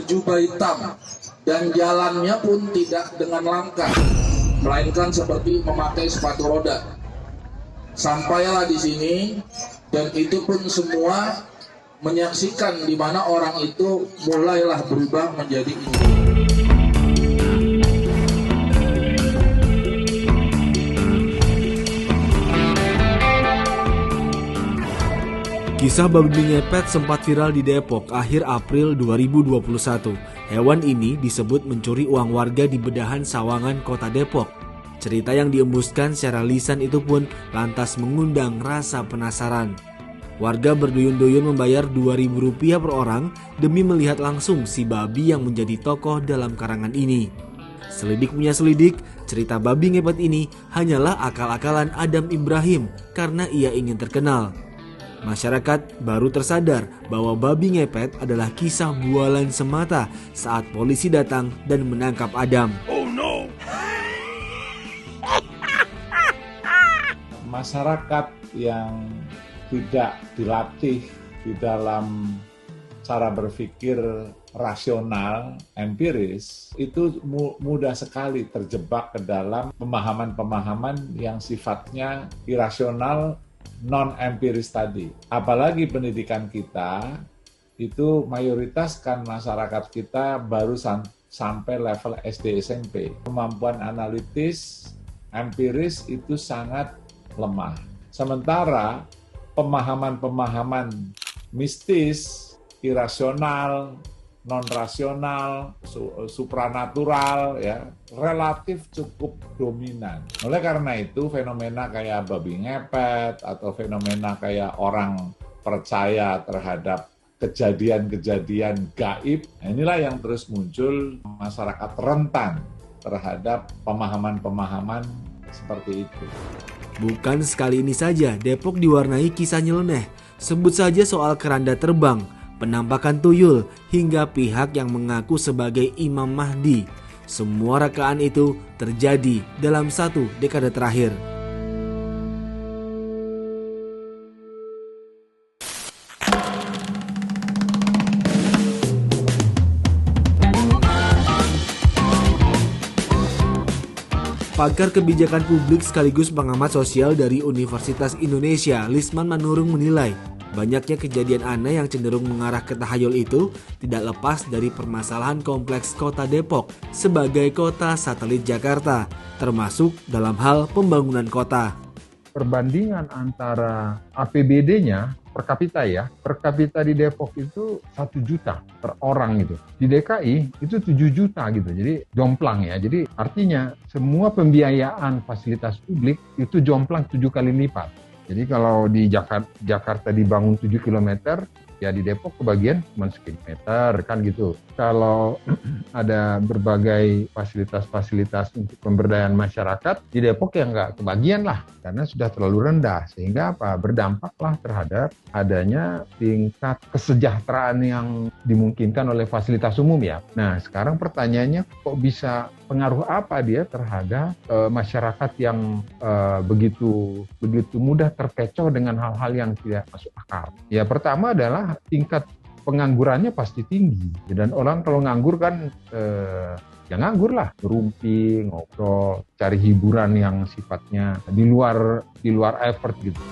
berjubah hitam dan jalannya pun tidak dengan langkah, melainkan seperti memakai sepatu roda. Sampailah di sini dan itu pun semua menyaksikan di mana orang itu mulailah berubah menjadi ini. Kisah babi ngepet sempat viral di Depok akhir April 2021. Hewan ini disebut mencuri uang warga di bedahan Sawangan, Kota Depok. Cerita yang diembuskan secara lisan itu pun lantas mengundang rasa penasaran. Warga berduyun-duyun membayar Rp2.000 per orang demi melihat langsung si babi yang menjadi tokoh dalam karangan ini. Selidik punya selidik, cerita babi ngepet ini hanyalah akal-akalan Adam Ibrahim karena ia ingin terkenal. Masyarakat baru tersadar bahwa babi ngepet adalah kisah bualan semata saat polisi datang dan menangkap Adam. Oh no! Masyarakat yang tidak dilatih di dalam cara berpikir rasional, empiris, itu mudah sekali terjebak ke dalam pemahaman-pemahaman yang sifatnya irasional, non-empiris tadi. Apalagi pendidikan kita, itu mayoritas kan masyarakat kita baru sampai level SD SMP. Kemampuan analitis, empiris itu sangat lemah. Sementara pemahaman-pemahaman mistis, irasional, non-rasional, supranatural, ya, relatif cukup dominan. Oleh karena itu, fenomena kayak babi ngepet atau fenomena kayak orang percaya terhadap kejadian-kejadian gaib, inilah yang terus muncul. Masyarakat rentan terhadap pemahaman-pemahaman seperti itu. Bukan sekali ini saja Depok diwarnai kisah nyeleneh. Sebut saja soal keranda terbang, penampakan tuyul, hingga pihak yang mengaku sebagai Imam Mahdi. Semua rekaan itu terjadi dalam 1 dekade terakhir. Pakar kebijakan publik sekaligus pengamat sosial dari Universitas Indonesia, Lisman Manurung menilai banyaknya kejadian aneh yang cenderung mengarah ke tahayul itu tidak lepas dari permasalahan kompleks Kota Depok sebagai kota satelit Jakarta, termasuk dalam hal pembangunan kota. Perbandingan antara APBD-nya per kapita di Depok itu 1 juta per orang gitu. Di DKI itu 7 juta gitu, jadi jomplang ya. Jadi artinya semua pembiayaan fasilitas publik itu jomplang 7 kali lipat. Jadi kalau di Jakarta dibangun 7 km, ya di Depok kebagian cuma sekilometer kan gitu. Kalau ada berbagai fasilitas-fasilitas untuk pemberdayaan masyarakat, di Depok ya nggak kebagian lah, karena sudah terlalu rendah. Sehingga berdampaklah terhadap adanya tingkat kesejahteraan yang dimungkinkan oleh fasilitas umum ya. Nah sekarang pertanyaannya, kok bisa pengaruh apa dia terhadap masyarakat yang begitu mudah terkecoh dengan hal-hal yang tidak masuk akal. Ya pertama adalah tingkat penganggurannya pasti tinggi, dan orang kalau nganggur kan ya nganggur lah, berumpi, ngobrol, cari hiburan yang sifatnya di luar effort gitu.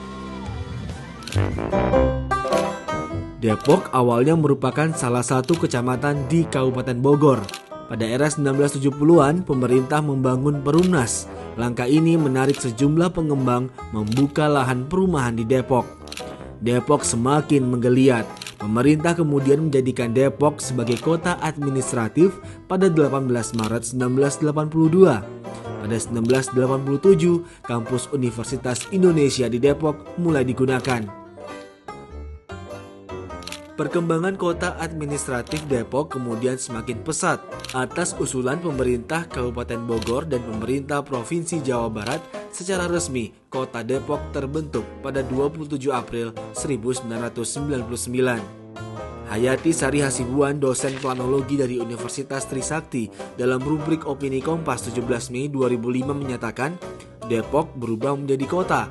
Depok awalnya merupakan salah satu kecamatan di Kabupaten Bogor. Pada era 1970-an, pemerintah membangun Perumnas. Langkah ini menarik sejumlah pengembang membuka lahan perumahan di Depok. Depok semakin menggeliat. Pemerintah kemudian menjadikan Depok sebagai kota administratif pada 18 Maret 1982. Pada 1987, kampus Universitas Indonesia di Depok mulai digunakan. Perkembangan kota administratif Depok kemudian semakin pesat atas usulan pemerintah Kabupaten Bogor dan pemerintah Provinsi Jawa Barat. Secara resmi, Kota Depok terbentuk pada 27 April 1999. Hayati Sari Hasibuan, dosen planologi dari Universitas Trisakti, dalam rubrik Opini Kompas 17 Mei 2005 menyatakan, Depok berubah menjadi kota.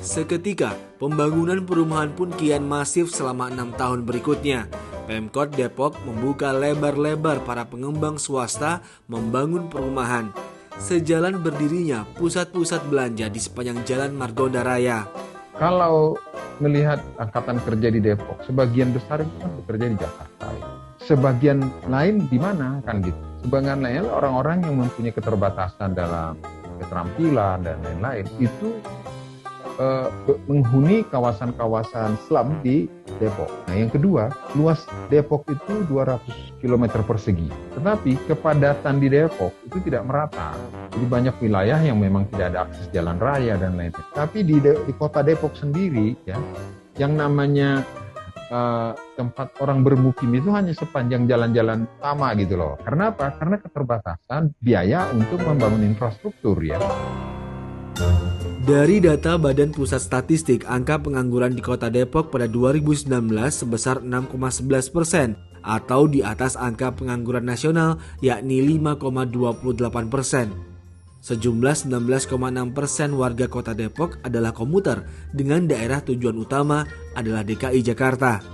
Seketika, pembangunan perumahan pun kian masif selama 6 tahun berikutnya. Pemkot Depok membuka lebar-lebar para pengembang swasta membangun perumahan. Sejalan berdirinya pusat-pusat belanja di sepanjang Jalan Margonda Raya. Kalau melihat angkatan kerja di Depok, sebagian besar itu kan bekerja di Jakarta. Sebagian lain di mana kan gitu. Sebagian lain orang-orang yang mempunyai keterbatasan dalam keterampilan dan lain-lain itu menghuni kawasan-kawasan slum di Depok. Nah, yang kedua, luas Depok itu 200 km persegi. Tetapi kepadatan di Depok itu tidak merata. Jadi banyak wilayah yang memang tidak ada akses jalan raya dan lain-lain. Tapi di kota Depok sendiri, ya, yang namanya tempat orang bermukim itu hanya sepanjang jalan-jalan utama gitu loh. Karena apa? Karena keterbatasan biaya untuk membangun infrastruktur, ya. Dari data Badan Pusat Statistik, angka pengangguran di Kota Depok pada 2019 sebesar 6,11% atau di atas angka pengangguran nasional yakni 5,28%. Sejumlah 19,6% warga Kota Depok adalah komuter dengan daerah tujuan utama adalah DKI Jakarta.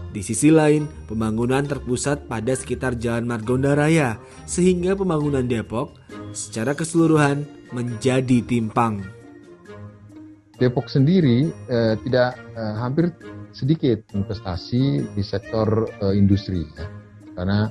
Di sisi lain, pembangunan terpusat pada sekitar Jalan Margonda Raya sehingga pembangunan Depok secara keseluruhan menjadi timpang. Depok sendiri hampir sedikit investasi di sektor industri, ya. Karena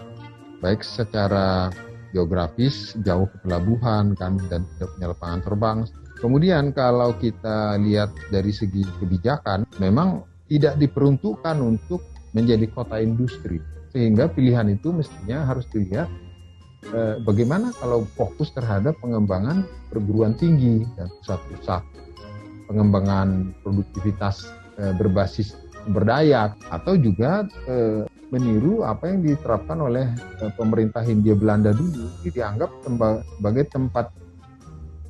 baik secara geografis jauh ke pelabuhan kan dan tidak punya lapangan terbang. Kemudian kalau kita lihat dari segi kebijakan, memang tidak diperuntukkan untuk menjadi kota industri, sehingga pilihan itu mestinya harus dilihat bagaimana kalau fokus terhadap pengembangan perguruan tinggi dan pusat-pusat pengembangan produktivitas berbasis sumber daya, atau juga meniru apa yang diterapkan oleh pemerintah Hindia Belanda dulu. Ini dianggap sebagai tempat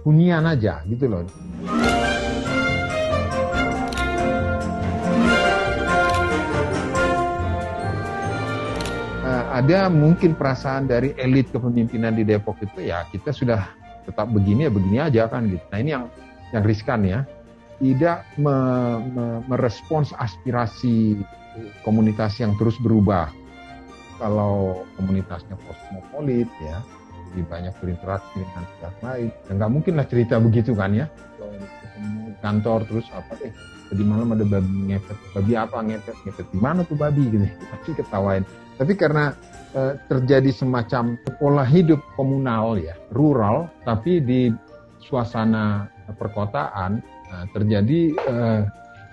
hunian aja gitu loh. Ada mungkin perasaan dari elit kepemimpinan di Depok itu, ya kita sudah tetap begini ya begini aja kan gitu. Nah, ini yang riskan, ya. Tidak merespons aspirasi komunitas yang terus berubah. Kalau komunitasnya kosmopolit, ya, lebih banyak berinteraksi dengan pihak lain, ya nggak mungkin lah cerita begitu kan, ya. Kalau ketemu kantor terus tadi malam ada babi ngepet, babi apa ngepet di mana tuh babi gitu, pasti ketawain. Tapi karena terjadi semacam pola hidup komunal, ya, rural, tapi di suasana perkotaan terjadi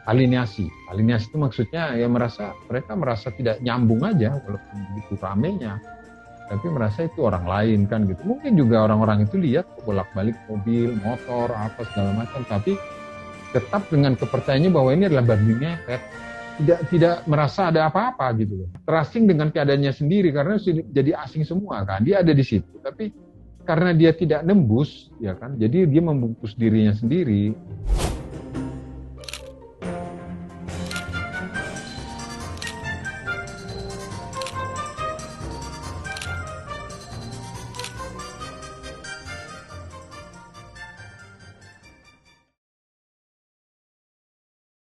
alienasi. Alienasi itu maksudnya ya mereka merasa tidak nyambung aja walaupun begitu ramenya, tapi merasa itu orang lain kan gitu. Mungkin juga orang-orang itu lihat bolak-balik mobil, motor, apa segala macam, tapi tetap dengan kepercayaannya bahwa ini adalah babi ngepet. Tidak merasa ada apa-apa gitu loh. Terasing dengan keadaannya sendiri karena sudah jadi asing semua kan. Dia ada di situ, tapi karena dia tidak nembus, ya kan, jadi dia membungkus dirinya sendiri.